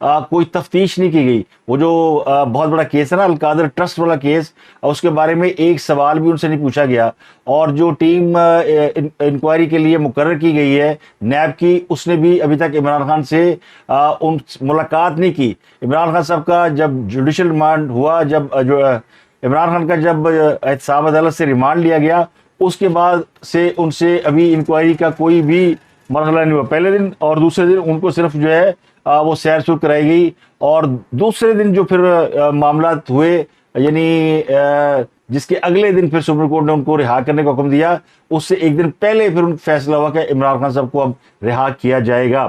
کوئی تفتیش نہیں کی گئی. وہ جو بہت بڑا کیس ہے نا القادر ٹرسٹ والا کیس, اس کے بارے میں ایک سوال بھی ان سے نہیں پوچھا گیا. اور جو ٹیم انکوائری کے لیے مقرر کی گئی ہے نیب کی, اس نے بھی ابھی تک عمران خان سے ان ملاقات نہیں کی. عمران خان صاحب کا جب جوڈیشل ریمانڈ ہوا, جو عمران خان کا جب احتساب عدالت سے ریمانڈ لیا گیا, اس کے بعد سے ان سے ابھی انکوائری کا کوئی بھی مرحلہ نہیں ہوا. پہلے دن اور دوسرے دن ان کو صرف جو ہے وہ سیر سور کرائی گئی, اور دوسرے دن جو پھر معاملات ہوئے, یعنی جس کے اگلے دن پھر سپریم کورٹ نے ان کو رہا کرنے کا حکم دیا, اس سے ایک دن پہلے پھر فیصلہ ہوا کہ عمران خان صاحب کو اب رہا کیا جائے گا.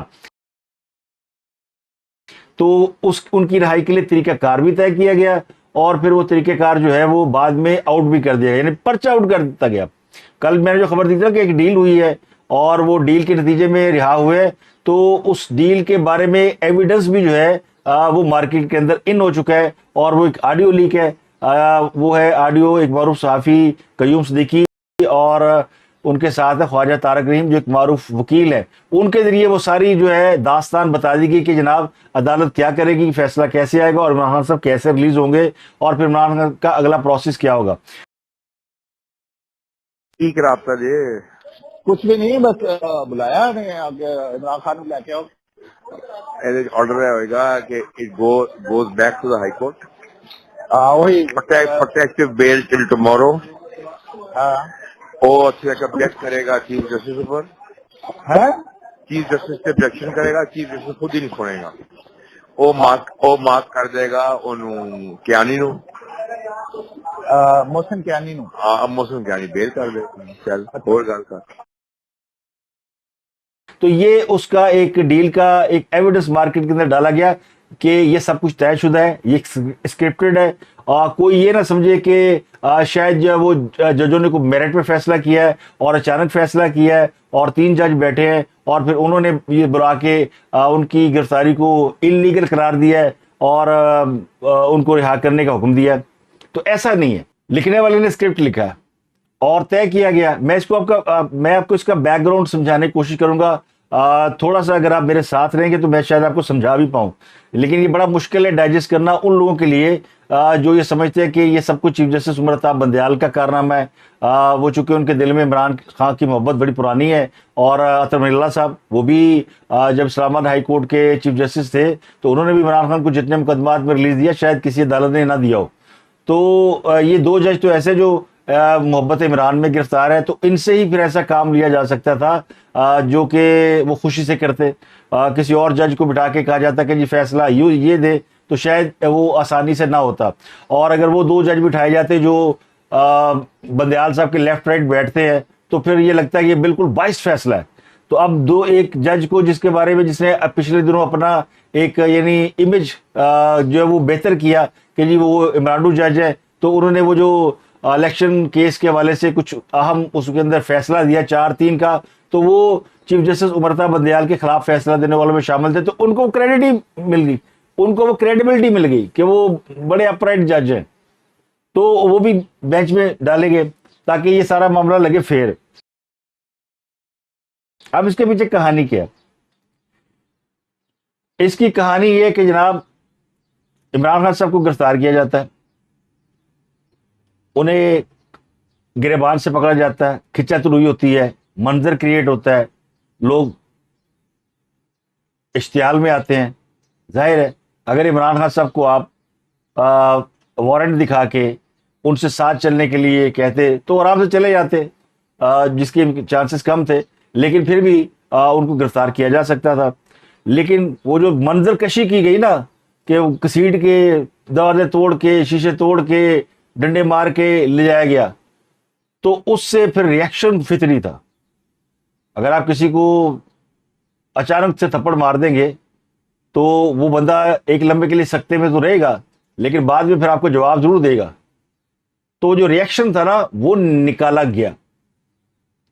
تو ان کی رہائی کے لیے طریقہ کار بھی طے کیا گیا, اور پھر وہ طریقہ کار جو ہے وہ بعد میں آؤٹ بھی کر دیا گیا, یعنی پرچہ آؤٹ کر دیتا گیا. کل میں نے جو خبر دی تھی کہ ایک ڈیل ہوئی ہے اور وہ ڈیل کے نتیجے میں رہا ہوئے, تو اس ڈیل کے بارے میں ایویڈنس بھی جو ہے وہ مارکیٹ کے اندر ان ہو چکا ہے. اور وہ ایک آڈیو لیک ہے, وہ ہے آڈیو ایک معروف صحافی قیوم صدیقی اور ان کے ساتھ ہے خواجہ طارق رحیم جو ایک معروف وکیل ہے. ان کے ذریعے وہ ساری جو ہے داستان بتا دی گئی کہ جناب عدالت کیا کرے گی, فیصلہ کیسے آئے گا, اور عمران خان صاحب کیسے ریلیز ہوں گے, اور پھر عمران خان کا اگلا پروسیس کیا ہوگا. ٹھیک رابطہ جی. کچھ بھی نہیں, بس بلایا عمران خان کو لے کے آؤ. آرڈر ہوئے گا کہ it goes back to the high court, وہی پروٹیکٹیو بیل ٹل ٹمورو. ہاں وہ آبجیکٹ کرے گا چیف جسٹس پر, چیف جسٹس سے آبجیکشن کرے گا, چیف جسٹس خود ہی نہیں سنے گا. وہ مارک کر دے گا انہوں کیانی نو, محسن کیانی نو. اب محسن کیانی بیل کر دے. چل اور گل کر. تو یہ اس کا ایک ڈیل کا ایک ایویڈنس مارکیٹ کے اندر ڈالا گیا کہ یہ سب کچھ طے شدہ ہے, یہ اسکرپٹڈ ہے. کوئی یہ نہ سمجھے کہ شاید جو وہ ججوں نے کوئی میرٹ پہ فیصلہ کیا ہے اور اچانک فیصلہ کیا ہے, اور 3 جج بیٹھے ہیں اور پھر انہوں نے یہ بلا کے ان کی گرفتاری کو انلیگل قرار دیا ہے اور ان کو رہا کرنے کا حکم دیا ہے. تو ایسا نہیں ہے. لکھنے والے نے اسکرپٹ لکھا ہے اور طے کیا گیا. میں آپ کو اس کا بیک گراؤنڈ سمجھانے کی کوشش کروں گا. تھوڑا سا اگر آپ میرے ساتھ رہیں گے تو میں شاید آپ کو سمجھا بھی پاؤں, لیکن یہ بڑا مشکل ہے ڈائجسٹ کرنا ان لوگوں کے لیے جو یہ سمجھتے ہیں کہ یہ سب کچھ چیف جسٹس عمر عطا بندیال کا کارنامہ ہے. وہ چونکہ ان کے دل میں عمران خان کی محبت بڑی پرانی ہے, اور اطہر من اللہ صاحب وہ بھی جب اسلام آباد ہائی کورٹ کے چیف جسٹس تھے تو انہوں نے بھی عمران خان کو جتنے مقدمات میں ریلیز دیا شاید کسی عدالت نے نہ دیا ہو. تو یہ 2 جج تو ایسے جو محبت عمران میں گرفتار ہے, تو ان سے ہی پھر ایسا کام لیا جا سکتا تھا جو کہ وہ خوشی سے کرتے. کسی اور جج کو بٹھا کے کہا جاتا کہ جی فیصلہ یہ دے, تو شاید وہ آسانی سے نہ ہوتا. اور اگر وہ 2 جج بٹھائے جاتے جو بندیال صاحب کے لیفٹ رائٹ بیٹھتے ہیں, تو پھر یہ لگتا ہے کہ یہ بالکل باعث فیصلہ ہے. تو اب ایک جج کو جس کے بارے میں جس نے پچھلے دنوں اپنا ایک یعنی امیج جو ہے وہ بہتر کیا کہ جی وہ عمرانو جج ہے, تو انہوں نے وہ جو الیکشن کیس کے حوالے سے کچھ اہم اس کے اندر فیصلہ دیا 4-3 کا, تو وہ چیف جسٹس عمر عطا بندیال کے خلاف فیصلہ دینے والوں میں شامل تھے. تو ان کو کریڈٹ ہی مل گئی, ان کو وہ کریڈیبلٹی مل گئی کہ وہ بڑے اپرائٹ جج ہیں, تو وہ بھی بینچ میں ڈالے گئے تاکہ یہ سارا معاملہ لگے فیئر. اب اس کے پیچھے کہانی کیا ہے؟ اس کی کہانی یہ کہ جناب عمران خان صاحب کو گرفتار کیا جاتا ہے, انہیں گریبان سے پکڑا جاتا ہے, کھچا تلوئی ہوتی ہے, منظر کریٹ ہوتا ہے, لوگ اشتعال میں آتے ہیں. ظاہر ہے اگر عمران خان صاحب کو آپ وارنٹ دکھا کے ان سے ساتھ چلنے کے لیے کہتے تو آرام سے چلے جاتے, جس کے چانسز کم تھے, لیکن پھر بھی ان کو گرفتار کیا جا سکتا تھا. لیکن وہ جو منظر کشی کی گئی نا کہ وہ کسیٹ کے دروازے توڑ کے شیشے توڑ کے ڈنڈے مار کے لے جایا گیا, تو اس سے پھر ریئیکشن فطری تھا. اگر آپ کسی کو اچانک سے تھپڑ مار دیں گے تو وہ بندہ ایک لمبے کے لیے سکتے میں تو رہے گا, لیکن بعد میں پھر آپ کو جواب ضرور دے گا. تو جو ریئیکشن تھا نا وہ نکالا گیا.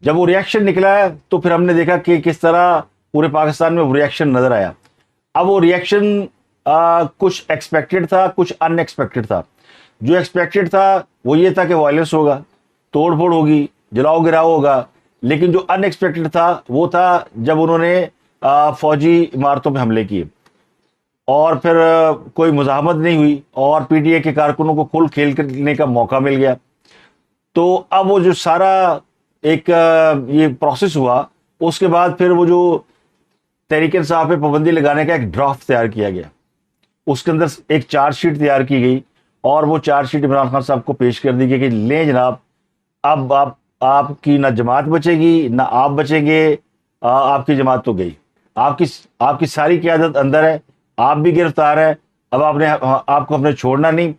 جب وہ ریئیکشن نکلا ہے تو پھر ہم نے دیکھا کہ کس طرح پورے پاکستان میں وہ ریئیکشن نظر آیا. اب وہ ریئیکشن کچھ ایکسپیکٹڈ تھا, کچھ ان ایکسپیکٹڈ تھا. جو ایکسپیکٹڈ تھا وہ یہ تھا کہ وائلنس ہوگا, توڑ پھوڑ ہوگی, جلاؤ گراؤ ہوگا. لیکن جو ان ایکسپیکٹڈ تھا وہ تھا جب انہوں نے فوجی عمارتوں پہ حملے کیے. اور پھر کوئی مزاحمت نہیں ہوئی اور پی ٹی اے کے کارکنوں کو کھل کھیل کرنے کا موقع مل گیا. تو اب وہ جو سارا ایک یہ پروسیس ہوا، اس کے بعد پھر وہ جو تحریک انصاف پہ پابندی لگانے کا ایک ڈرافٹ تیار کیا گیا، اس کے اندر ایک چارج شیٹ تیار کی گئی اور وہ چارج شیٹ عمران خان صاحب کو پیش کر دی گئی کہ لیں جناب، اب آپ کی نہ جماعت بچے گی نہ آپ بچیں گے، آپ کی جماعت تو گئی، آپ کی ساری قیادت اندر ہے، آپ بھی گرفتار ہے، اب آپ کو اپنے چھوڑنا نہیں.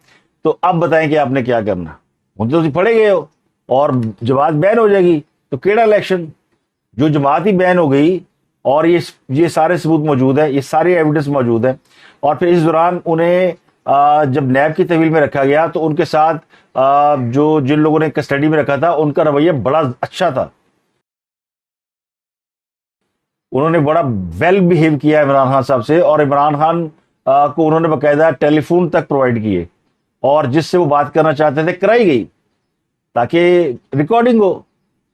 تو اب بتائیں کہ آپ نے کیا کرنا. ہم تو پڑے گئے ہو اور جماعت بین ہو جائے گی تو کیڑا الیکشن. جو جماعت ہی بین ہو گئی اور یہ سارے ثبوت موجود ہیں، یہ سارے ایویڈنس موجود ہیں. اور پھر اس دوران انہیں جب نیب کی تحویل میں رکھا گیا تو ان کے ساتھ جن لوگوں نے کسٹڈی میں رکھا تھا ان کا رویہ بڑا اچھا تھا. انہوں نے بڑا ویل بیہیو کیا عمران خان صاحب سے، اور عمران خان کو انہوں نے باقاعدہ ٹیلی فون تک پرووائڈ کیے، اور جس سے وہ بات کرنا چاہتے تھے کرائی گئی تاکہ ریکارڈنگ ہو.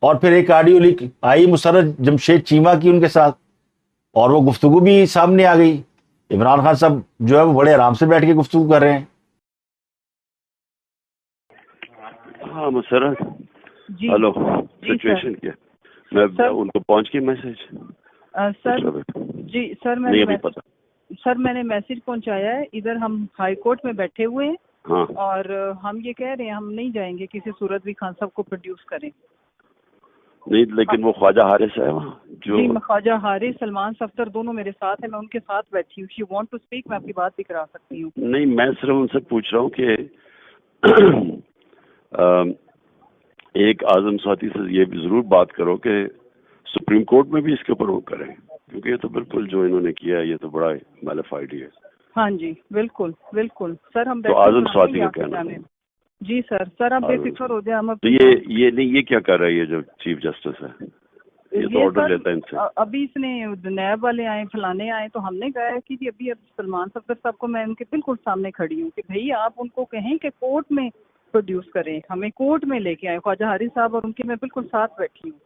اور پھر ایک آڈیو لیک آئی مسرت جمشید چیمہ کی ان کے ساتھ، اور وہ گفتگو بھی سامنے آ گئی. عمران خان صاحب جو ہے وہ بڑے آرام سے بیٹھ کے گفتگو کر رہے ہیں. ہاں مسرت، جی ہلو، جی سچویشن کیا میں سر ان کو پہنچ کی میسج سر جی سر نہیں ابھی پتا. میں نے میسج پہنچایا ہے. ادھر ہم ہائی کورٹ میں بیٹھے ہوئے ہیں ہاں اور ہم یہ کہہ رہے ہیں ہم نہیں جائیں گے کسی صورت بھی خان صاحب کو پروڈیوس کریں. نہیں، لیکن وہ خواجہ حارث ہے وہاں جو جی، میں خواجہ حارث، سلمان صفدر دونوں میرے ساتھ ہیں، میں ان کے ساتھ بیٹھی ہوں. یو وانٹ ٹو اسپیک، میں آپ کی بات بھی کرا سکتی ہوں. نہیں، میں صرف ان سے پوچھ رہا ہوں کہ ایک اعظم ساتھی سے یہ بھی ضرور بات کرو کہ سپریم کورٹ میں بھی اس کے اوپر وہ کریں، کیونکہ یہ تو بالکل جو انہوں نے کیا ہے یہ تو بڑا میلیفائڈ ہے. ہاں جی، بالکل بالکل سر. ہم تو اعظم ساتھی کا کہنا ہے. جی سر آپ بے فکر ہو جائیں. ہم تو یہ نہیں، یہ کیا کر رہا ہے یہ جو چیف جسٹس ہے؟ یہ تو آرڈر لیتا ہے ان سے. ابھی اس نے نیب والے آئے، فلانے آئے، تو ہم نے کہا کہ جی ابھی سلمان صفدر صاحب کو میں ان کے بالکل سامنے کھڑی ہوں کہ بھائی آپ ان کو کہیں کہ کورٹ میں پروڈیوس کریں، ہمیں کورٹ میں لے کے آئے. خواجہ حارث صاحب اور ان کے میں بالکل ساتھ بیٹھی ہوں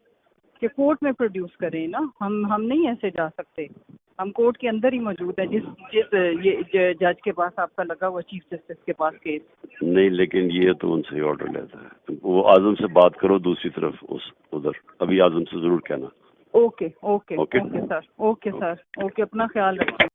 کہ کورٹ میں پروڈیوس کریں نا. ہم نہیں ایسے جا سکتے، ہم کورٹ کے اندر ہی موجود ہیں. جس یہ جج کے پاس آپ کا لگا ہوا چیف جسٹس کے پاس کیس. نہیں، لیکن یہ تو ان سے آرڈر لیتا ہے. وہ اعظم سے بات کرو دوسری طرف ادھر. ابھی اعظم سے ضرور کہنا. Okay okay okay sir, okay sir, okay. اپنا خیال رکھیں.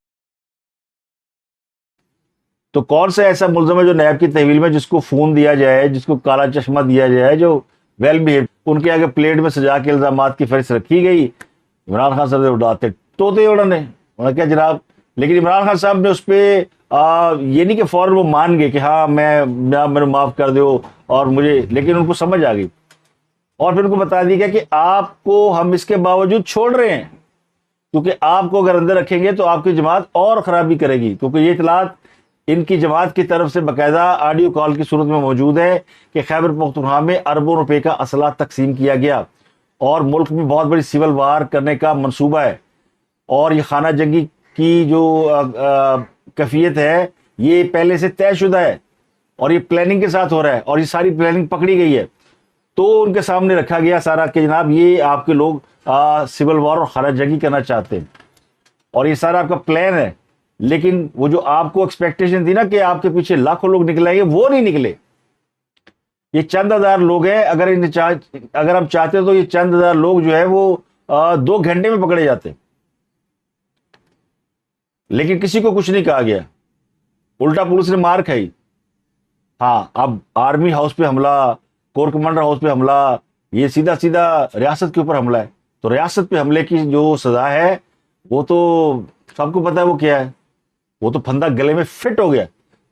تو کون سا ایسا ملزم ہے جو نیب کی تحویل میں جس کو فون دیا جائے، جس کو کالا چشمہ دیا جائے، جو ویل بیہیو، ان کے آگے پلیٹ میں سجا کے الزامات کی فہرست رکھی گئی. عمران خان صاحب سے اڑاتے توتے انہوں نے کیا جناب. لیکن عمران خان صاحب نے اس پہ یہ نہیں کہ فوراً وہ مان گئے کہ ہاں میں معاف کر دو اور مجھے، لیکن ان کو سمجھ آ گئی اور پھر ان کو بتا دیا گیا کہ آپ کو ہم اس کے باوجود چھوڑ رہے ہیں، کیونکہ آپ کو اگر اندر رکھیں گے تو آپ کی جماعت اور خرابی کرے گی. کیونکہ یہ اطلاعات ان کی جماعت کی طرف سے باقاعدہ آڈیو کال کی صورت میں موجود ہے کہ خیبر پختونخوا میں اربوں روپے کا اسلحہ تقسیم کیا گیا اور ملک میں بہت بڑی سول وار کرنے کا منصوبہ ہے. اور یہ خانہ جنگی کی جو کیفیت ہے یہ پہلے سے طے شدہ ہے اور یہ پلاننگ کے ساتھ ہو رہا ہے اور یہ ساری پلاننگ پکڑی گئی ہے. تو ان کے سامنے رکھا گیا سارا کہ جناب یہ آپ کے لوگ سول وار اور خانہ جنگی کرنا چاہتے ہیں اور یہ سارا آپ کا پلان ہے. لیکن وہ جو آپ کو ایکسپیکٹیشن تھی نا کہ آپ کے پیچھے لاکھوں لوگ نکلیں گے، وہ نہیں نکلے. یہ چند ہزار لوگ ہیں. اگر ہم چاہتے تو یہ چند ہزار لوگ جو ہے وہ 2 گھنٹے میں پکڑے جاتے، لیکن کسی کو کچھ نہیں کہا گیا. الٹا پولیس نے مار کھائی. ہاں، اب آرمی ہاؤس پہ حملہ، کور کمانڈر ہاؤس پہ حملہ، یہ سیدھا ریاست کے اوپر حملہ ہے. تو ریاست پہ حملے کی جو سزا ہے وہ تو سب کو پتا ہے وہ کیا ہے. وہ تو پھندا گلے میں فٹ ہو گیا.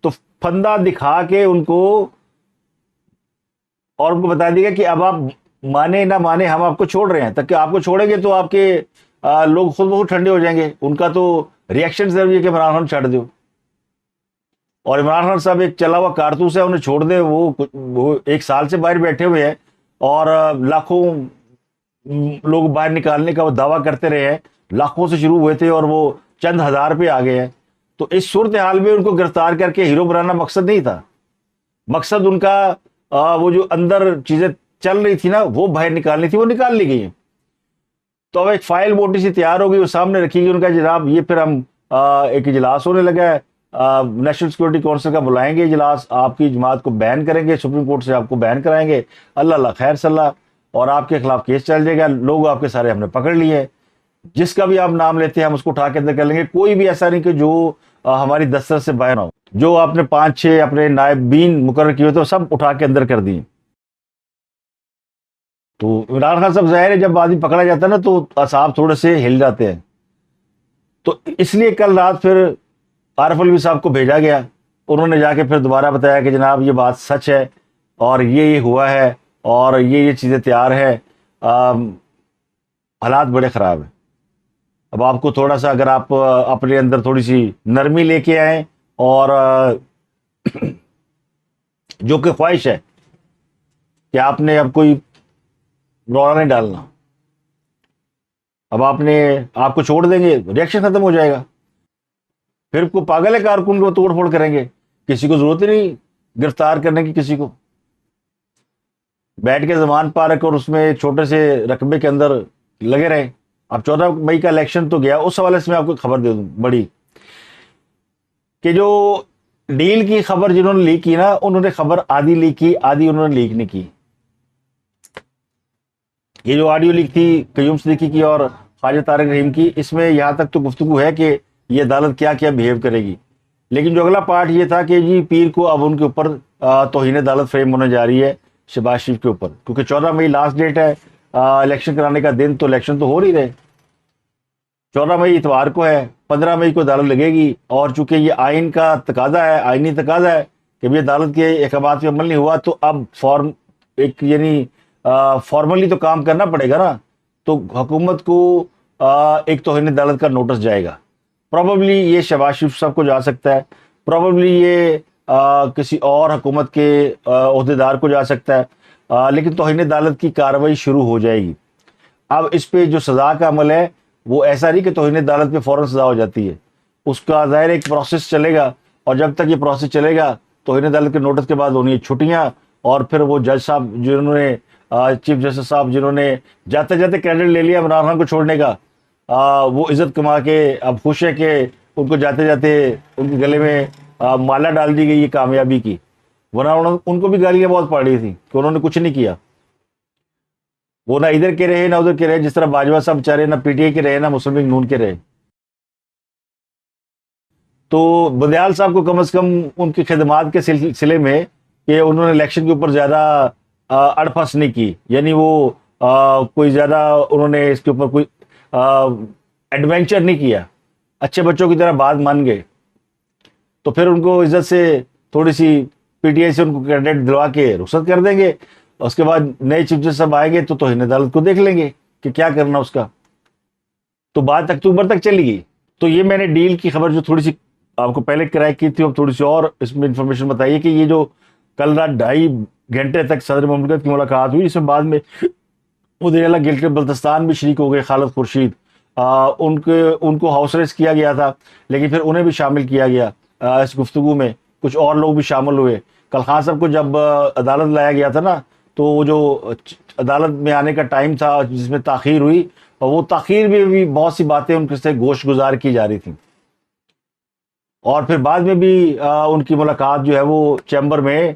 تو پھندا دکھا کے ان کو اور ان کو بتا دیا کہ اب آپ مانے نہ مانے ہم آپ کو چھوڑ رہے ہیں. تک کہ آپ کو چھوڑیں گے تو آپ کے لوگ خود بخود ٹھنڈے ہو جائیں گے. ان کا تو ریئیکشن ضروری ہے کہ عمران خان چھڑ دو. اور عمران خان صاحب ایک چلا ہوا کارتوس ہے، انہیں چھوڑ دے. وہ 1 سال سے باہر بیٹھے ہوئے ہیں اور لاکھوں لوگ باہر نکالنے کا وہ دعویٰ کرتے رہے ہیں. لاکھوں سے شروع ہوئے تھے اور وہ چند ہزار پہ آ گئے ہیں. تو اس صورتحال میں ان کو گرفتار کر کے ہیرو بنانا مقصد نہیں تھا. مقصد ان کا وہ جو اندر چیزیں چل رہی تھی نا وہ باہر نکالنی تھی، وہ نکال لی گئی ہیں. تو اب ایک فائل موٹی سی تیار ہوگی، وہ سامنے رکھی گئی. ان کا جناب یہ پھر ہم ایک اجلاس ہونے لگا ہے، نیشنل سیکورٹی کونسل کا بلائیں گے اجلاس، آپ کی جماعت کو بین کریں گے، سپریم کورٹ سے آپ کو بین کرائیں گے، اللہ اللہ خیر صلی اللہ، اور آپ کے خلاف کیس چل جائے گا، لوگ آپ کے سارے ہم نے پکڑ لیے، جس کا بھی آپ نام لیتے ہیں ہم اس کو اٹھا کے اندر کر لیں گے، کوئی بھی ایسا نہیں کہ جو ہماری دسترس سے باہر نہ ہو، جو آپ نے 5-6 اپنے نائبین مقرر کیے ہوئے تو سب اٹھا کے اندر کر دیے۔ تو عمران خان صاحب ظاہر ہے جب آدمی پکڑا جاتا ہے نا تو اعصاب تھوڑے سے ہل جاتے ہیں، تو اس لیے کل رات پھر عارف الوی صاحب کو بھیجا گیا، انہوں نے جا کے پھر دوبارہ بتایا کہ جناب یہ بات سچ ہے اور یہ ہوا ہے اور یہ چیزیں تیار ہے، حالات بڑے خراب ہیں۔ اب آپ کو تھوڑا سا اگر آپ اپنے اندر تھوڑی سی نرمی لے کے آئیں اور جو کہ خواہش ہے کہ آپ نے اب کوئی رونا نہیں ڈالنا، اب آپ کو چھوڑ دیں گے ریئیکشن ختم ہو جائے گا، پھر کوئی پاگل ہے کارکن کو توڑ پھوڑ کریں گے، کسی کو ضرورت ہی نہیں گرفتار کرنے کی، کسی کو بیٹھ کے زمان پارک اور اس میں چھوٹے سے رقبے کے اندر لگے رہے۔ اب 14 مئی کا الیکشن تو گیا، اس حوالے سے میں آپ کو خبر دے دوں بڑی، کہ جو ڈیل کی خبر جنہوں نے لیک کی نا، انہوں نے خبر آدھی لیک کی، آدھی انہوں نے لیک نہیں کی۔ یہ جو آڈیو لیک تھی قیوم صدیقی کی اور خواجہ طارق رحیم کی، اس میں یہاں تک تو گفتگو ہے کہ یہ عدالت کیا کیا بیہیو کرے گی، لیکن جو اگلا پارٹ یہ تھا کہ جی پیر کو اب ان کے اوپر توہین عدالت فریم ہونے جا رہی ہے شہباز شریف کے اوپر، کیونکہ 14 مئی لاسٹ ڈیٹ ہے الیکشن کرانے کا دن، تو الیکشن تو ہو رہی رہے، 14 مئی اتوار کو ہے، 15 مئی کو عدالت لگے گی، اور چونکہ یہ آئین کا تقاضا ہے، آئینی تقاضا ہے کہ بھی عدالت کے احکامات پہ عمل نہیں ہوا تو اب فارملی تو کام کرنا پڑے گا نا، تو حکومت کو ایک توہین عدالت کا نوٹس جائے گا، پروبیبلی یہ شہباز شریف صاحب کو جا سکتا ہے، پروبیبلی یہ کسی اور حکومت کے عہدیدار کو جا سکتا ہے، لیکن توہین عدالت کی کارروائی شروع ہو جائے گی۔ اب اس پہ جو سزا کا عمل ہے وہ ایسا نہیں کہ توہین عدالت پہ فوراً سزا ہو جاتی ہے، اس کا ظاہر ایک پروسیس چلے گا، اور جب تک یہ پروسیس چلے گا توہین عدالت کے نوٹس کے بعد ہونی ہے چھٹیاں، اور پھر وہ جج صاحب جنہوں نے چیف جسٹس صاحب جنہوں نے جاتے جاتے کریڈٹ لے لیا عمران خان کو چھوڑنے کا، وہ عزت کما کے اب خوش ہے کہ ان کو جاتے جاتے ان کے گلے میں مالا ڈال دی گئی یہ کامیابی کی، ورنہ ان کو بھی گالیاں بہت پڑ رہی تھی کہ انہوں نے کچھ نہیں کیا، وہ نہ ادھر کے رہے نہ ادھر کے رہے، جس طرح باجوہ صاحب بیچارے نہ پی ٹی آئی کے رہے نہ مسلم لیگ نون کے رہے۔ تو بندیال صاحب کو کم از کم ان کی خدمات کے سلسلے میں کہ انہوں نے الیکشن کے اوپر زیادہ اڑپس نہیں کی، یعنی وہ کوئی زیادہ انہوں نے اس کے اوپر کوئی ایڈونچر نہیں کیا، اچھے بچوں کی طرح بات مان گئے، تو پھر ان کو عزت سے تھوڑی سی پی ٹی آئی سے ان کو کریڈٹ دلوا کے رخصت کر دیں گے، اس کے بعد نئے چیف جسٹس صاحب آئیں گے تو توہین عدالت کو دیکھ لیں گے کہ کیا کرنا اس کا، تو بات اکتوبر تک چلی گئی۔ تو یہ میں نے ڈیل کی خبر جو تھوڑی سی آپ کو پہلے کریک کی تھی، اب تھوڑی سی اور اس میں انفارمیشن بتائیے کہ یہ جو کل رات 2.5 گھنٹے تک صدر مملکت کی ملاقات ہوئی، اس میں بعد میں وزیر اعلیٰ گلگت بلتستان بھی شریک ہو گئے، خالد خورشید، ان کو ہاؤس ارسٹ کیا گیا تھا لیکن پھر انہیں بھی شامل کیا گیا اس گفتگو میں، کچھ اور لوگ بھی شامل ہوئے۔ کل خان صاحب کو جب عدالت لایا گیا تھا نا، تو وہ جو عدالت میں آنے کا ٹائم تھا جس میں تاخیر ہوئی، اور وہ تاخیر میں بھی بہت سی باتیں ان کے سے گوش گزار کی جا رہی تھیں، اور پھر بعد میں بھی ان کی ملاقات جو ہے وہ چیمبر میں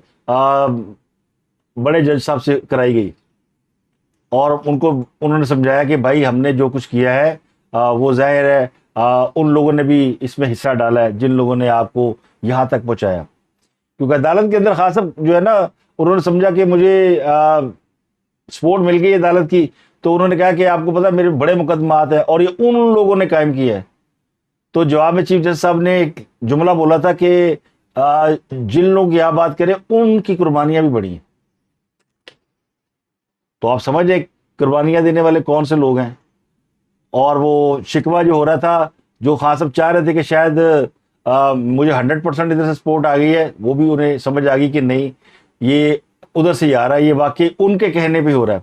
بڑے جج صاحب سے کرائی گئی، اور انہوں نے سمجھایا کہ بھائی ہم نے جو کچھ کیا ہے وہ ظاہر ہے ان لوگوں نے بھی اس میں حصہ ڈالا ہے جن لوگوں نے آپ کو یہاں تک پہنچایا، کیونکہ عدالت کے اندر خان صاحب جو ہے نا، انہوں نے سمجھا کہ مجھے سپورٹ مل گئی عدالت کی، تو انہوں نے کہا کہ آپ کو پتا میرے بڑے مقدمات ہیں اور یہ ان لوگوں نے قائم کیا ہے، تو جواب میں چیف جسٹس صاحب نے ایک جملہ بولا تھا کہ جن لوگ یہ بات کریں ان کی قربانیاں بھی بڑی ہیں، تو آپ سمجھیں قربانیاں دینے والے کون سے لوگ ہیں، اور وہ شکوہ جو ہو رہا تھا، جو خان صاحب چاہ رہے تھے کہ شاید مجھے 100% ادھر سے سپورٹ آ گئی ہے، وہ بھی انہیں سمجھ آ گئی کہ نہیں یہ ادھر سے ہی آ رہا ہے، یہ واقعی ان کے کہنے پہ ہو رہا ہے۔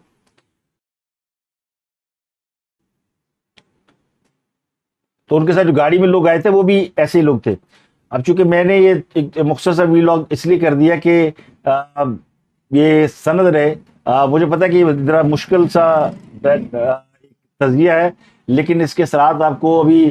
تو ان کے ساتھ جو گاڑی میں لوگ آئے تھے وہ بھی ایسے ہی لوگ تھے۔ اب چونکہ میں نے یہ ایک مختصر سا ویلاگ اس لیے کر دیا کہ یہ سند رہے، مجھے پتا کہ یہ ذرا مشکل سا تجزیہ ہے، لیکن اس کے اثرات آپ کو ابھی